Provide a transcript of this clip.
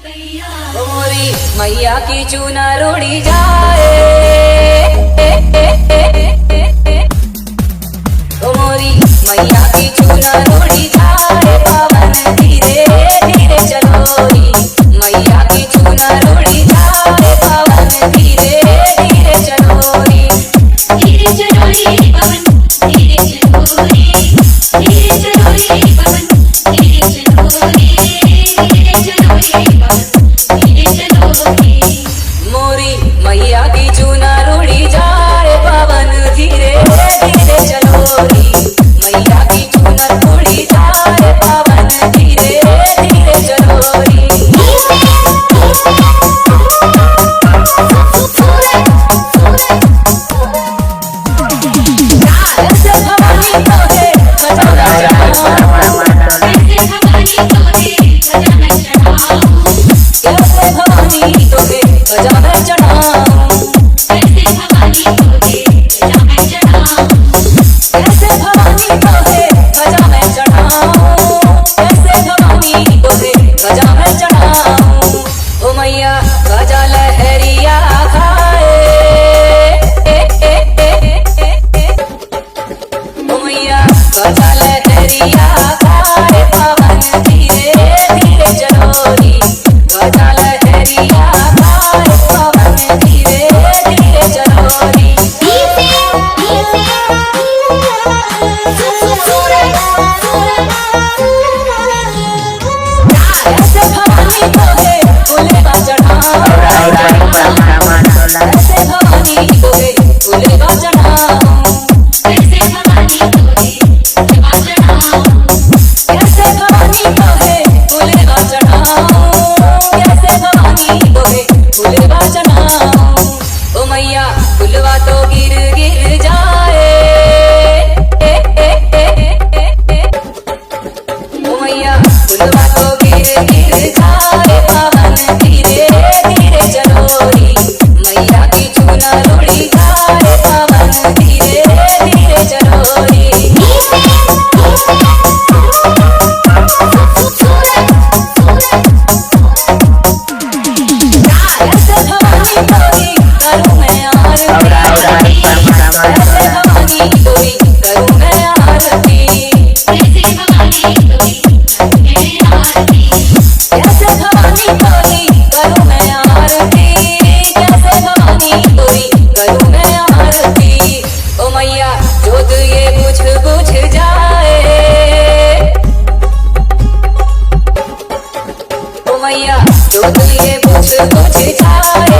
मोरी मैया की चूनर उड़ी जाए, मोरी मैया की चूनर उड़ी जाए, पवन धीरे धीरे चलो री, मैया की चूनर उड़ी जाए, पवन धीरे धीरे चलो री, धीरे चलो रे पवन धीरे चलो रे, धीरे चलो रे पवन धीरे चलो रे, धीरे चलो रे पवन धीरे चलो रे। मोरी मैया की चूनर उड़ी जाए, पवन धीरे धीरे चलो री, मैया की चूनर उड़ी जाए, पवन धीरे धीरे चलो री। ऐसे भवानी तो है खजाना चढ़ाओ, ऐसे भवानी तो है खजाना चढ़ाओ, ऐसे भवानी तो है खजाना चढ़ाओ, ऐसे भवानी तो है खजाना चढ़ाओ, ऐसे भवानी तो है खजाना चढ़ाओ, ऐसे भवानी तो है खजाना चढ़ाओ। ओ मैया गजा लहरिया खाए, ओ मैया गजा लहरिया खाए, पवन धीरे धीरे चलो री, गजा लहरिया खाए, पवन धीरे धीरे चलो री। ऐसे भवानी तो है फूलेबा चढ़ाओ, ऐसे भवानी तो है फूलेबा चढ़ाओ, ऐसे भवानी तो है जवा चढ़ाओ, ऐसे भवानी तो है फूलेबा चढ़ाओ, ऐसे भवानी तो है फूलेबा चढ़ाओ। ओ मैया फुलवा तो गिर गिर जाए, ओ मैया फुलवा तो गिर गिर जाए, पवन धीरे धीरे चलो री, मैया की चूनर उड़ी जाए, पवन धीरे धीरे चलो री। ऐसे भवानी तोरी करूँ मैं आरती, ऐसे भवानी तोरी करूँ मैं आरती, ऐसे भवानी तो है आरती, ऐसे भवानी तोरी करूँ मैं आरती, ऐसे भवानी तोरी करूँ मैं आरती। ओ मैया जोत ये बुझ जाए, ओ मैया जोत ये बुझ जाए,